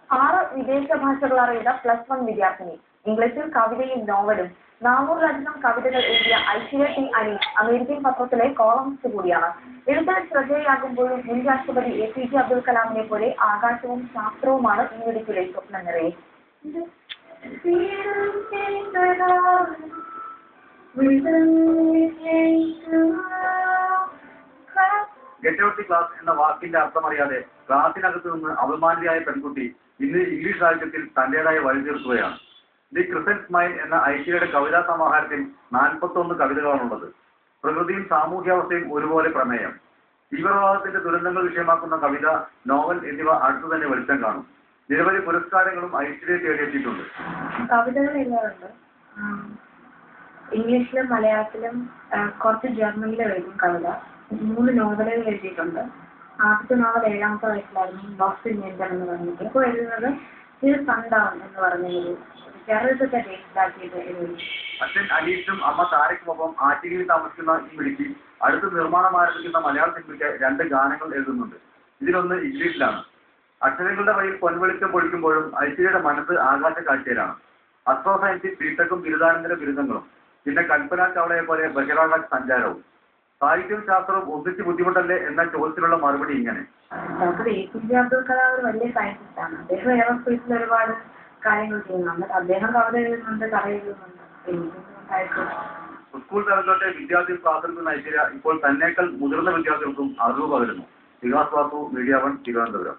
6 വിദേശ ഭാഷകൾ അറിയുന്ന +1 വിദ്യാർത്ഥിനി. ഇംഗ്ലീഷിൽ കവിതയും നോവലും 400-ലധികം കവിതകൾ എഴുതിയ ഐശ്വര്യ ടി അനീഷ് അമേരിക്കൻ പത്രത്തിലെ കോളമിസ്റ്റ് കൂടിയാണ്. എഴുത്തിൽ ശ്രദ്ധേയയാകുമ്പോഴും മുൻ രാഷ്ട്രപതി APJ അബ്ദുൽ കലാമിനെ പോലെ ആകാശവും ശാസ്ത്രവുമാണ് ഈ മിടുക്കിലെ സ്വപ്നം നിറയെ. ഗെറ്റ് ഔട്ട് ദി ക്ലാസ് എന്ന വാക്കിന്റെ അർത്ഥമറിയാതെ ക്ലാസിനകത്ത് നിന്ന് അപമാനിതയായ പെൺകുട്ടി ഇന്ന് ഇംഗ്ലീഷ് സാഹിത്യത്തിൽ തന്റേതായ വഴി തീർക്കുകയാണ്. ദി ക്രിസന്റ് സ്മൈൽ എന്ന ഐശ്വര്യയുടെ കവിതാ സമാഹാരത്തിൽ 41 കവിതകളാണുള്ളത്. പ്രകൃതിയും സാമൂഹ്യാവസ്ഥയും ഒരുപോലെ പ്രമേയം. തീവ്രവാദത്തിന്റെ ദുരന്തങ്ങൾ വിഷയമാക്കുന്ന കവിത, നോവൽ എന്നിവ അടുത്തു തന്നെ വെളിച്ചം കാണും. നിരവധി പുരസ്കാരങ്ങളും ഐശ്വര്യ തേടിയെത്തിയിട്ടുണ്ട്. കവിതകൾ എഴുതാറുണ്ട്. ഇംഗ്ലീഷിലും മലയാളത്തിലും കുറച്ച് ജർമ്മനിലും എഴുതും കവിത. 3 നോവലുകൾ എഴുതിയിട്ടുണ്ട്. ആദ്യത്തെ നോവൽ 7ാമത്തെ വയസ്സിലായിരുന്നു, ലോസ്റ്റ് ഇൻ ലണ്ടൻ എന്ന് പറഞ്ഞിട്ട്. ഇപ്പോൾ എഴുതുന്നത് ഇത് സൺഡൗൺ എന്ന് പറഞ്ഞൊരു ടെററിസത്തെ ബേസിലാക്കിയിട്ട് എഴുതി. അച്ഛൻ അനീഷും അമ്മ താരക്കുമൊപ്പം ആറ്റിങ്ങലിൽ താമസിക്കുന്ന ഈ മിടുക്കി അടുത്ത് നിർമ്മാണം ആരംഭിക്കുന്ന മലയാള സിനിമയ്ക്ക് 2 ഗാനങ്ങൾ എഴുതുന്നുണ്ട്. ഇതിലൊന്ന് ഇംഗ്ലീഷിലാണ്. അക്ഷരങ്ങളുടെ വഴിയിൽ പൊൻവെളിച്ചം പൊഴിക്കുമ്പോഴും ഐശ്വര്യയുടെ മനസ്സ് ആകാശ കാഴ്ചയിലാണ്. അസ്ട്രോ സയൻസിൽ ബിടെക്കും ബിരുദാനന്തര ബിരുദങ്ങളും, പിന്നെ കൽപ്പന ചൗളയെ പോലെ ബഹിരാകാശ സഞ്ചാരവും. സാഹിത്യവും ശാസ്ത്രവും ഒന്നിച്ച് ബുദ്ധിമുട്ടല്ലേ എന്ന ചോദ്യത്തിനുള്ള മറുപടി ഇങ്ങനെ. ഡോക്ടർ APJ അബ്ദുൽ കലാം ഒരു വലിയ സയന്റിസ്റ്റാണ്. അദ്ദേഹം എയറോസ്പേസിൽ ഒരുപാട് കാര്യങ്ങൾ ചെയ്യുന്നുണ്ട്. അദ്ദേഹം കവിത എഴുതുന്നുണ്ട്, കഥ എഴുതുന്നുണ്ട്. സ്കൂൾ തലത്തോട്ടെ വിദ്യാർത്ഥി പ്രാഥമിക ഐശ്വര്യ ഇപ്പോൾ തന്നേക്കാൾ മുതിർന്ന വിദ്യാർത്ഥികൾക്കും അറിവ് പകരുന്നു. വികാസ് വാസു, മീഡിയ 1, തിരുവനന്തപുരം.